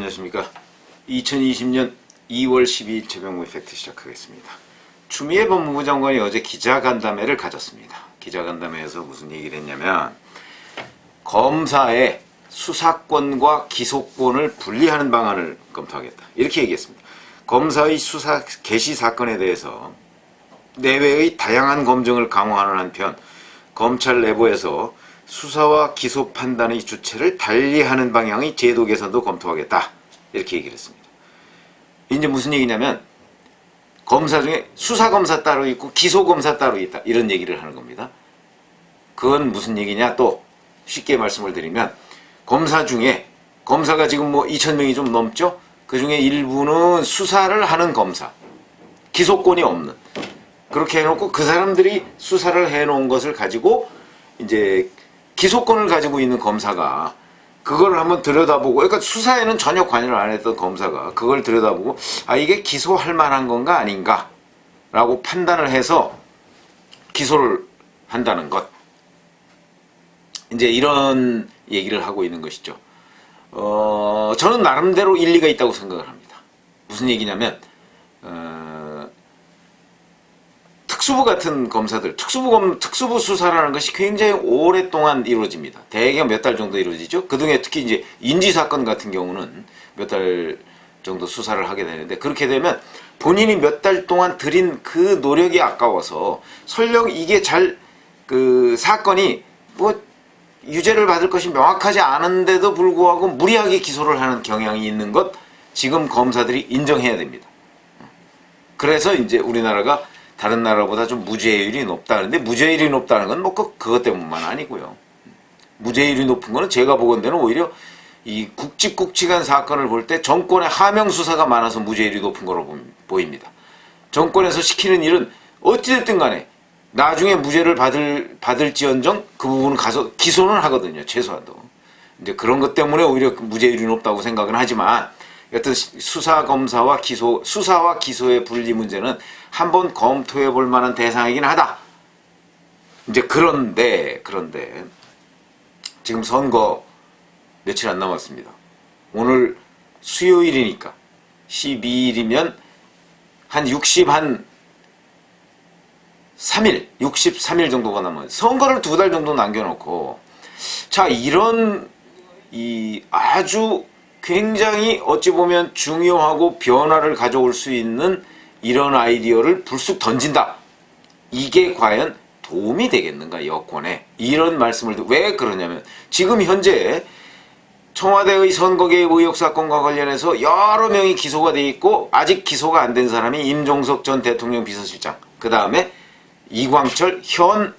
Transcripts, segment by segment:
안녕하십니까. 2020년 2월 12일 최병무의 팩트 시작하겠습니다. 추미애 법무부 장관이 어제 기자간담회를 가졌습니다. 기자간담회에서 무슨 얘기를 했냐면 검사의 수사권과 기소권을 분리하는 방안을 검토하겠다, 이렇게 얘기했습니다. 검사의 수사 개시 사건에 대해서 내외의 다양한 검증을 강화하는 한편 검찰 내부에서 수사와 기소 판단의 주체를 달리하는 방향의 제도 개선도 검토하겠다, 이렇게 얘기를 했습니다. 이제 무슨 얘기냐면 검사 중에 수사검사 따로 있고 기소검사 따로 있다, 이런 얘기를 하는 겁니다. 그건 무슨 얘기냐, 또 쉽게 말씀을 드리면 검사 중에 검사가 지금 뭐 2,000명이 좀 넘죠. 그 중에 일부는 수사를 하는 검사, 기소권이 없는, 그렇게 해놓고 그 사람들이 수사를 해놓은 것을 가지고 이제 기소권을 가지고 있는 검사가 그걸 한번 들여다보고, 그러니까 수사에는 전혀 관여를 안 했던 검사가 그걸 들여다보고 아, 이게 기소할 만한 건가 아닌가 라고 판단을 해서 기소를 한다는 것, 이제 이런 얘기를 하고 있는 것이죠. 저는 나름대로 일리가 있다고 생각을 합니다. 무슨 얘기냐면 특수부 같은 검사들, 특수부 수사라는 것이 굉장히 오랫동안 이루어집니다. 대개 몇 달 정도 이루어지죠. 그중에 특히 이제 인지사건 같은 경우는 몇 달 정도 수사를 하게 되는데, 그렇게 되면 본인이 몇 달 동안 들인 그 노력이 아까워서 설령 이게 그 사건이 뭐 유죄를 받을 것이 명확하지 않은데도 불구하고 무리하게 기소를 하는 경향이 있는 것, 지금 검사들이 인정해야 됩니다. 그래서 이제 우리나라가 다른 나라보다 좀 무죄율이 높다는데, 무죄율이 높다는 건 뭐 그것 때문만 아니고요. 무죄율이 높은 거는 제가 보건대는 오히려 이 굵직굵직한 사건을 볼 때 정권의 하명 수사가 많아서 무죄율이 높은 거로 보입니다. 정권에서 시키는 일은 어찌됐든 간에 나중에 무죄를 받을지언정 그 부분은 가서 기소는 하거든요, 최소한도. 이제 그런 것 때문에 오히려 무죄율이 높다고 생각은 하지만, 여튼 수사와 기소의 분리 문제는 한번 검토해 볼 만한 대상이긴 하다. 이제 그런데 지금 선거 며칠 안 남았습니다. 오늘 수요일이니까 12일이면 한 63일 정도가 남은, 선거를 2달 정도 남겨놓고, 자, 이런 아주 굉장히 어찌 보면 중요하고 변화를 가져올 수 있는 이런 아이디어를 불쑥 던진다. 이게 과연 도움이 되겠는가, 여권에. 이런 말씀을, 왜 그러냐면 지금 현재 청와대의 선거개입 의혹 사건과 관련해서 여러 명이 기소가 돼 있고, 아직 기소가 안 된 사람이 임종석 전 대통령 비서실장, 그 다음에 이광철 현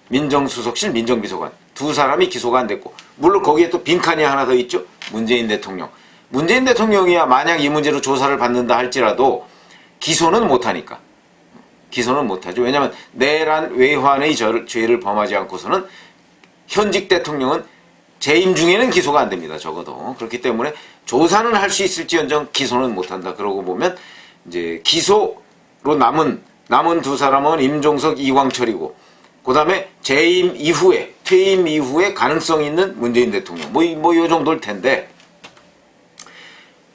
민정수석실 민정비서관, 두 사람이 기소가 안 됐고, 물론 거기에 또 빈칸이 하나 더 있죠. 문재인 대통령. 문재인 대통령이야 만약 이 문제로 조사를 받는다 할지라도 기소는 못하니까. 기소는 못하죠. 왜냐하면 내란 외환의 죄를 범하지 않고서는 현직 대통령은 재임 중에는 기소가 안 됩니다, 적어도. 그렇기 때문에 조사는 할 수 있을지언정 기소는 못한다. 그러고 보면 이제 기소로 남은 두 사람은 임종석, 이광철이고, 그 다음에 퇴임 이후에 가능성 있는 문재인 대통령, 요 정도일 텐데,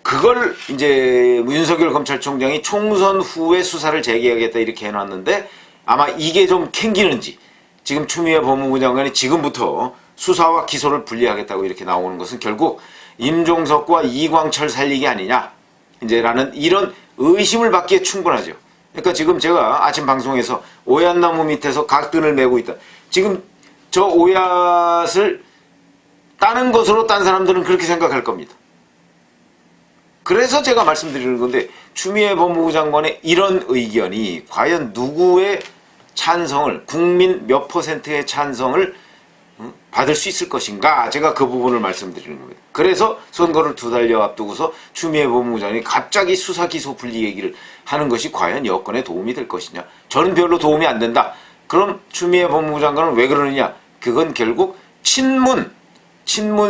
그걸 이제 윤석열 검찰총장이 총선 후에 수사를 재개하겠다 이렇게 해놨는데, 아마 이게 좀 캥기는지 지금 추미애 법무부 장관이 지금부터 수사와 기소를 분리하겠다고 이렇게 나오는 것은 결국 임종석과 이광철 살리기 아니냐, 이제라는 이런 의심을 받기에 충분하죠. 그러니까 지금 제가 아침 방송에서 오얏나무 밑에서 각든을 메고 있다. 지금 저 오얏을 따는 것으로 딴 사람들은 그렇게 생각할 겁니다. 그래서 제가 말씀드리는 건데, 추미애 법무부 장관의 이런 의견이 과연 누구의 찬성을, 국민 몇 %의 찬성을 받을 수 있을 것인가, 제가 그 부분을 말씀드리는 겁니다. 그래서 선거를 2달여 앞두고서 추미애 법무부 장관이 갑자기 수사 기소 분리 얘기를 하는 것이 과연 여권에 도움이 될 것이냐. 저는 별로 도움이 안 된다. 그럼 추미애 법무부 장관은 왜 그러느냐. 그건 결국 친문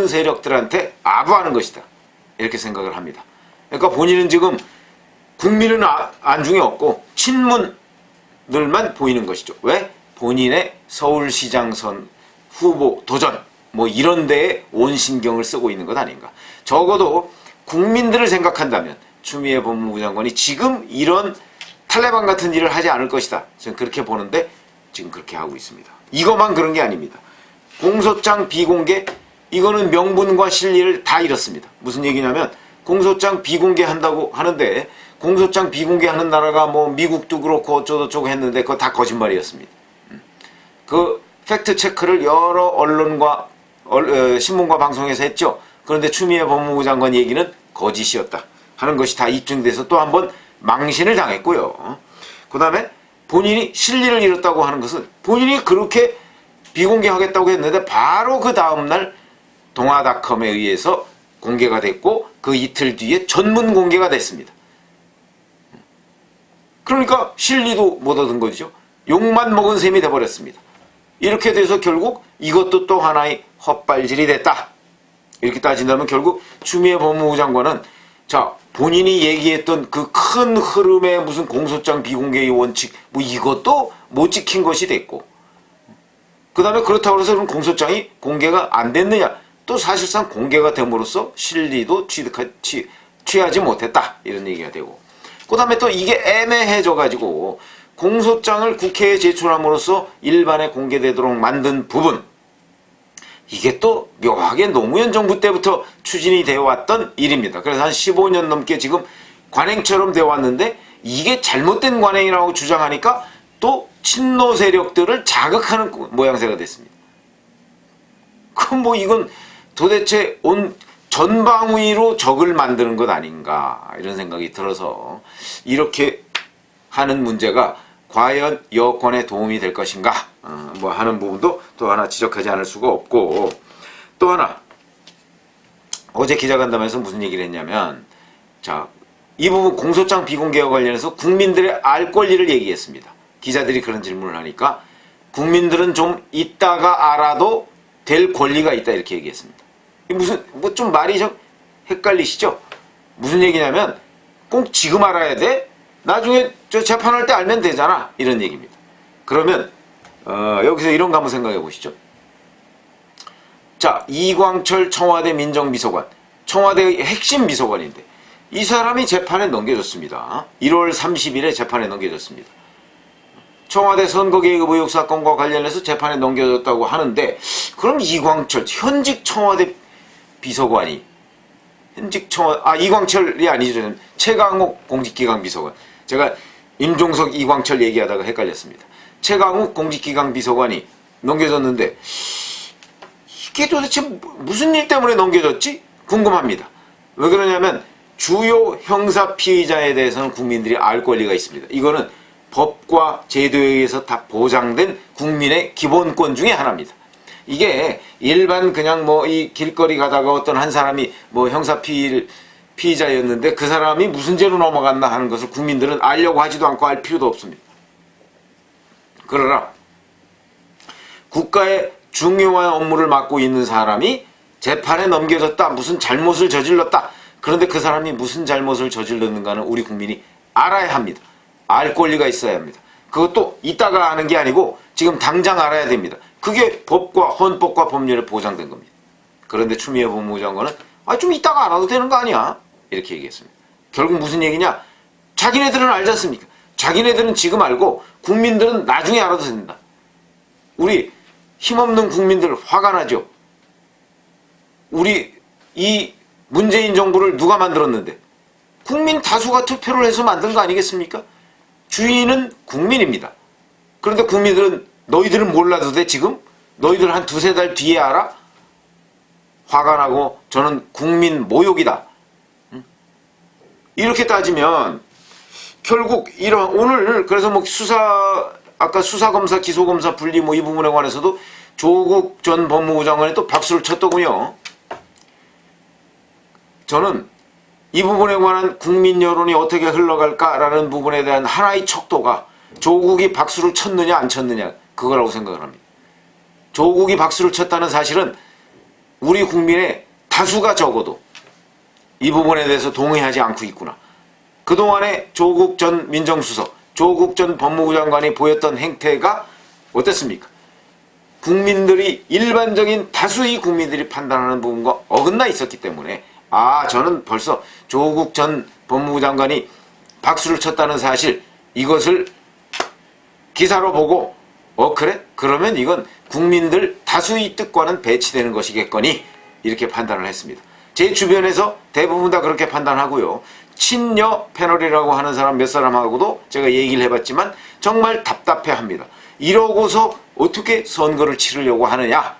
세력들한테 아부하는 것이다, 이렇게 생각을 합니다. 그러니까 본인은 지금 국민은 안중에 없고 친문들만 보이는 것이죠. 왜? 본인의 서울시장 후보 도전 이런 데에 온 신경을 쓰고 있는 것 아닌가. 적어도 국민들을 생각한다면 추미애 법무부 장관이 지금 이런 탈레반 같은 일을 하지 않을 것이다. 저는 그렇게 보는데 지금 그렇게 하고 있습니다. 이것만 그런 게 아닙니다. 공소장 비공개, 이거는 명분과 실리를 다 잃었습니다. 무슨 얘기냐면 공소장 비공개한다고 하는데 공소장 비공개하는 나라가 뭐 미국도 그렇고 어쩌고저쩌고 했는데 그거 다 거짓말이었습니다. 그 팩트 체크를 여러 언론과 신문과 방송에서 했죠. 그런데 추미애 법무부 장관 얘기는 거짓이었다 하는 것이 다 입증돼서 또 한 번 망신을 당했고요. 그 다음에 본인이 실리를 잃었다고 하는 것은 본인이 그렇게 비공개하겠다고 했는데 바로 그 다음날 동아닷컴에 의해서 공개가 됐고 그 이틀 뒤에 전문 공개가 됐습니다. 그러니까 실리도 못 얻은 거죠. 욕만 먹은 셈이 돼버렸습니다. 이렇게 돼서 결국 이것도 또 하나의 헛발질이 됐다. 이렇게 따진다면 결국 추미애 법무부 장관은 자 본인이 얘기했던 그 큰 흐름의 무슨 공소장 비공개의 원칙 뭐 이것도 못 지킨 것이 됐고 그 다음에 그렇다고 해서 그럼 공소장이 공개가 안 됐느냐 또 사실상 공개가 됨으로써 실리도 취하지 못했다 이런 얘기가 되고 그 다음에 또 이게 애매해져 가지고 공소장을 국회에 제출함으로써 일반에 공개되도록 만든 부분 이게 또 묘하게 노무현 정부 때부터 추진이 되어 왔던 일입니다. 그래서 한 15년 넘게 지금 관행처럼 되어 왔는데 이게 잘못된 관행이라고 주장하니까 또 친노 세력들을 자극하는 모양새가 됐습니다. 그럼 뭐 이건 도대체 온 전방위로 적을 만드는 것 아닌가 이런 생각이 들어서 이렇게 하는 문제가 과연 여권에 도움이 될 것인가 뭐 하는 부분도 또 하나 지적하지 않을 수가 없고 또 하나 어제 기자간담회에서 무슨 얘기를 했냐면 자 이 부분 공소장 비공개와 관련해서 국민들의 알 권리를 얘기했습니다. 기자들이 그런 질문을 하니까 국민들은 좀 이따가 알아도 될 권리가 있다 이렇게 얘기했습니다. 무슨 뭐 좀 말이 좀 헷갈리시죠? 무슨 얘기냐면 꼭 지금 알아야 돼? 나중에 저 재판할 때 알면 되잖아 이런 얘기입니다. 그러면 여기서 이런 거 한번 생각해 보시죠. 자 이광철 청와대 민정비서관 청와대의 핵심 비서관인데 이 사람이 재판에 넘겨졌습니다. 1월 30일에 재판에 넘겨졌습니다. 청와대 선거개입 의혹 사건과 관련해서 재판에 넘겨졌다고 하는데 그럼 이광철 현직 청와대 비서관이 이광철이 아니죠. 최강욱 공직기강 비서관. 제가 임종석 이광철 얘기하다가 헷갈렸습니다. 최강욱 공직기강 비서관이 넘겨졌는데 이게 도대체 무슨 일 때문에 넘겨졌지? 궁금합니다. 왜 그러냐면 주요 형사 피의자에 대해서는 국민들이 알 권리가 있습니다. 이거는 법과 제도에 의해서 다 보장된 국민의 기본권 중에 하나입니다. 이게 일반 그냥 뭐 이 길거리 가다가 어떤 한 사람이 뭐 형사 피의자였는데 그 사람이 무슨 죄로 넘어갔나 하는 것을 국민들은 알려고 하지도 않고 알 필요도 없습니다. 그러나 국가의 중요한 업무를 맡고 있는 사람이 재판에 넘겨졌다. 무슨 잘못을 저질렀다. 그런데 그 사람이 무슨 잘못을 저질렀는가는 우리 국민이 알아야 합니다. 알 권리가 있어야 합니다. 그것도 이따가 아는 게 아니고 지금 당장 알아야 됩니다. 그게 법과 헌법과 법률에 보장된 겁니다. 그런데 추미애 법무부 장관은 좀 이따가 알아도 되는 거 아니야? 이렇게 얘기했습니다. 결국 무슨 얘기냐? 자기네들은 알지 않습니까? 자기네들은 지금 알고 국민들은 나중에 알아도 된다. 우리 힘없는 국민들 화가 나죠? 우리 이 문재인 정부를 누가 만들었는데 국민 다수가 투표를 해서 만든 거 아니겠습니까? 주인은 국민입니다. 그런데 국민들은 너희들은 몰라도 돼 지금? 너희들 한 두세 달 뒤에 알아? 화가 나고 저는 국민 모욕이다. 이렇게 따지면 결국 오늘 그래서 뭐 아까 수사검사 기소검사 분리 뭐 이 부분에 관해서도 조국 전 법무부 장관이 또 박수를 쳤더군요. 저는 이 부분에 관한 국민 여론이 어떻게 흘러갈까라는 부분에 대한 하나의 척도가 조국이 박수를 쳤느냐 안 쳤느냐 그거라고 생각을 합니다. 조국이 박수를 쳤다는 사실은 우리 국민의 다수가 적어도 이 부분에 대해서 동의하지 않고 있구나. 그동안에 조국 전 민정수석, 조국 전 법무부 장관이 보였던 행태가 어땠습니까? 국민들이 일반적인 다수의 국민들이 판단하는 부분과 어긋나 있었기 때문에 아, 저는 벌써 조국 전 법무부 장관이 박수를 쳤다는 사실, 이것을 기사로 보고 그래? 그러면 이건 국민들 다수의 뜻과는 배치되는 것이겠거니 이렇게 판단을 했습니다. 제 주변에서 대부분 다 그렇게 판단하고요. 친여 패널이라고 하는 사람 몇 사람하고도 제가 얘기를 해봤지만 정말 답답해합니다. 이러고서 어떻게 선거를 치르려고 하느냐?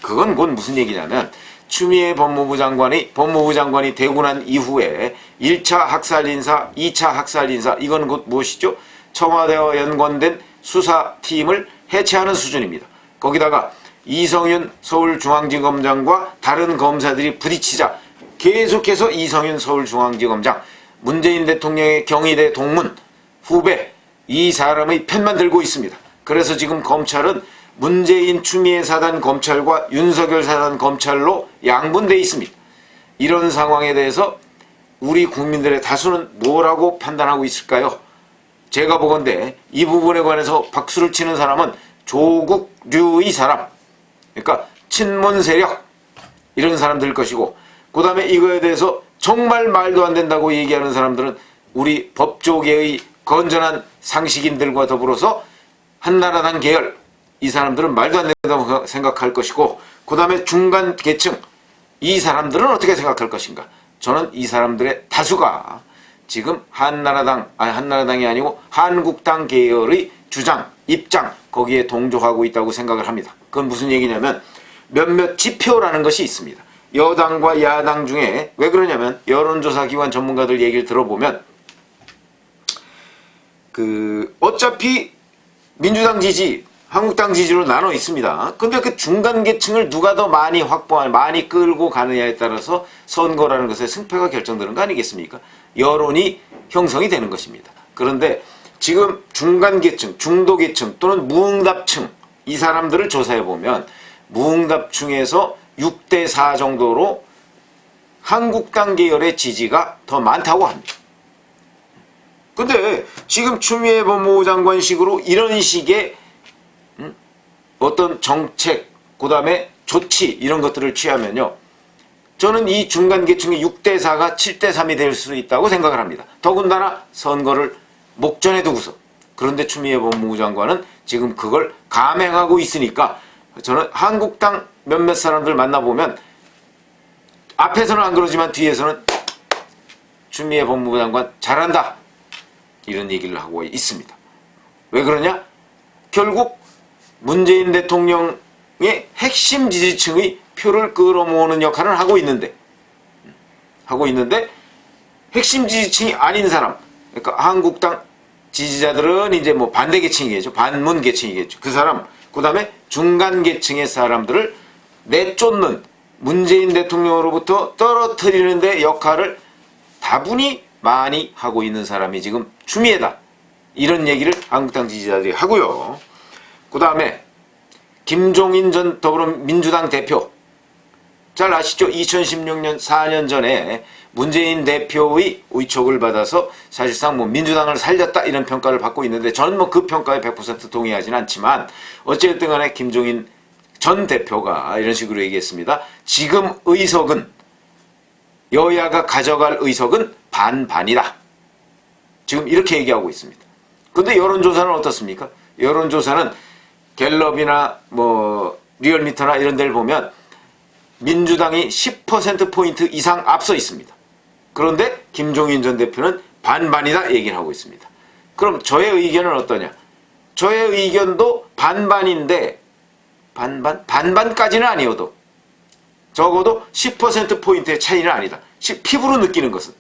그건 곧 무슨 얘기냐면 추미애 법무부 장관이 되고 난 이후에 1차 학살 인사, 2차 학살 인사, 이건 곧 무엇이죠? 청와대와 연관된 수사팀을 해체하는 수준입니다. 거기다가 이성윤 서울중앙지검장과 다른 검사들이 부딪히자 계속해서 이성윤 서울중앙지검장, 문재인 대통령의 경희대 동문, 후배, 이 사람의 편만 들고 있습니다. 그래서 지금 검찰은 문재인 추미애 사단 검찰과 윤석열 사단 검찰로 양분되어 있습니다. 이런 상황에 대해서 우리 국민들의 다수는 뭐라고 판단하고 있을까요? 제가 보건대 이 부분에 관해서 박수를 치는 사람은 조국류의 사람, 그러니까 친문 세력, 이런 사람들 것이고, 그 다음에 이거에 대해서 정말 말도 안 된다고 얘기하는 사람들은 우리 법조계의 건전한 상식인들과 더불어서 한나라당 계열, 이 사람들은 말도 안 된다고 생각할 것이고, 그 다음에 중간 계층, 이 사람들은 어떻게 생각할 것인가? 저는 이 사람들의 다수가 지금 한나라당이 아니고 한국당 계열의 주장, 입장, 거기에 동조하고 있다고 생각을 합니다. 그건 무슨 얘기냐면 몇몇 지표라는 것이 있습니다. 여당과 야당 중에, 왜 그러냐면 여론조사 기관 전문가들 얘기를 들어보면 어차피 민주당 지지, 한국당 지지로 나눠 있습니다. 근데 그 중간 계층을 누가 더 많이 많이 끌고 가느냐에 따라서 선거라는 것의 승패가 결정되는 거 아니겠습니까? 여론이 형성이 되는 것입니다. 그런데 지금 중간 계층, 중도 계층 또는 무응답층, 이 사람들을 조사해 보면 무응답층에서 6대4 정도로 한국당 계열의 지지가 더 많다고 합니다. 근데 지금 추미애 법무부 장관식으로 이런 식의 어떤 정책, 그 다음에 조치, 이런 것들을 취하면요, 저는 이 중간 계층의 6대4가 7대3이 될 수 있다고 생각을 합니다. 더군다나 선거를 목전에 두고서. 그런데 추미애 법무부 장관은 지금 그걸 감행하고 있으니까 저는 한국당 몇몇 사람들 만나보면 앞에서는 안 그러지만 뒤에서는 추미애 법무부 장관 잘한다, 이런 얘기를 하고 있습니다. 왜 그러냐? 결국 문재인 대통령의 핵심 지지층의 표를 끌어모으는 역할을 하고 있는데 핵심 지지층이 아닌 사람, 그러니까 한국당 지지자들은 이제 뭐 반대 계층이겠죠. 반문 계층이겠죠. 그 사람, 그 다음에 중간 계층의 사람들을 내쫓는, 문재인 대통령으로부터 떨어뜨리는 데 역할을 다분히 많이 하고 있는 사람이 지금 추미애다, 이런 얘기를 한국당 지지자들이 하고요. 그 다음에 김종인 전 더불어민주당 대표, 잘 아시죠? 2016년 4년 전에 문재인 대표의 의촉을 받아서 사실상 뭐 민주당을 살렸다, 이런 평가를 받고 있는데 저는 뭐 그 평가에 100% 동의하지는 않지만 어쨌든 간에 김종인 전 대표가 이런 식으로 얘기했습니다. 지금 의석은, 여야가 가져갈 의석은 반반이다, 지금 이렇게 얘기하고 있습니다. 근데 여론조사는 어떻습니까? 여론조사는 갤럽이나 뭐 리얼미터나 이런 데를 보면 민주당이 10%포인트 이상 앞서 있습니다. 그런데 김종인 전 대표는 반반이다 얘기를 하고 있습니다. 그럼 저의 의견은 어떠냐? 저의 의견도 반반인데, 반반까지는 아니어도 적어도 10%포인트의 차이는 아니다. 피부로 느끼는 것은.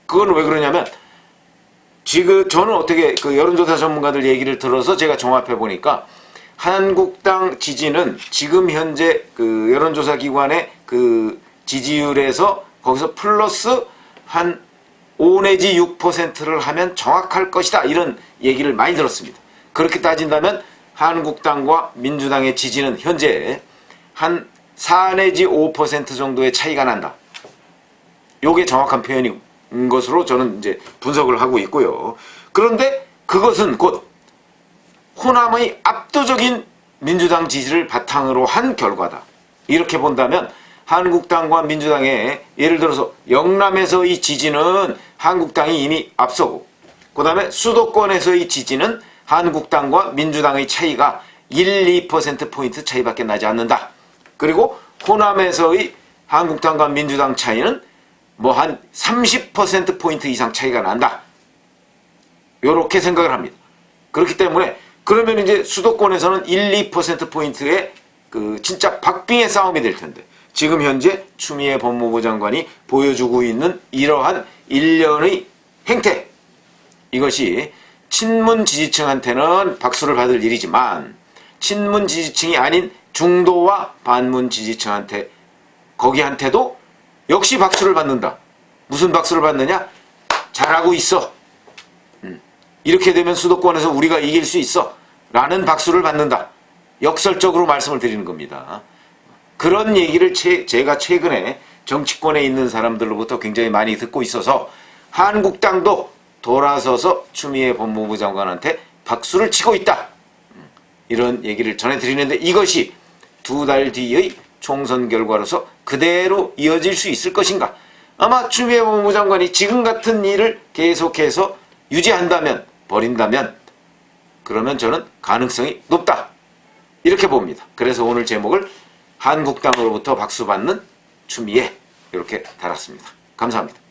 그건 왜 그러냐면 지금 저는 어떻게 그 여론조사 전문가들 얘기를 들어서 제가 종합해 보니까 한국당 지지는 지금 현재 그 여론조사 기관의 그 지지율에서 거기서 플러스 한 5 내지 6%를 하면 정확할 것이다, 이런 얘기를 많이 들었습니다. 그렇게 따진다면 한국당과 민주당의 지지는 현재 한 4 내지 5% 정도의 차이가 난다. 요게 정확한 표현인 것으로 저는 이제 분석을 하고 있고요. 그런데 그것은 곧 호남의 압도적인 민주당 지지를 바탕으로 한 결과다. 이렇게 본다면 한국당과 민주당의 예를 들어서 영남에서의 지지는 한국당이 이미 앞서고 그 다음에 수도권에서의 지지는 한국당과 민주당의 차이가 1, 2%포인트 차이밖에 나지 않는다. 그리고 호남에서의 한국당과 민주당 차이는 뭐 한 30%포인트 이상 차이가 난다. 요렇게 생각을 합니다. 그렇기 때문에 그러면 이제 수도권에서는 1, 2%포인트의 그 진짜 박빙의 싸움이 될 텐데 지금 현재 추미애 법무부 장관이 보여주고 있는 이러한 일련의 행태 이것이 친문 지지층한테는 박수를 받을 일이지만 친문 지지층이 아닌 중도와 반문 지지층한테 거기한테도 역시 박수를 받는다. 무슨 박수를 받느냐? 잘하고 있어. 이렇게 되면 수도권에서 우리가 이길 수 있어. 라는 박수를 받는다. 역설적으로 말씀을 드리는 겁니다. 그런 얘기를 제가 최근에 정치권에 있는 사람들로부터 굉장히 많이 듣고 있어서 한국당도 돌아서서 추미애 법무부 장관한테 박수를 치고 있다. 이런 얘기를 전해드리는데 이것이 2달 뒤의 총선 결과로서 그대로 이어질 수 있을 것인가? 아마 추미애 법무부 장관이 지금 같은 일을 계속해서 유지한다면 버린다면 그러면 저는 가능성이 높다. 이렇게 봅니다. 그래서 오늘 제목을 한국당으로부터 박수받는 추미애 이렇게 달았습니다. 감사합니다.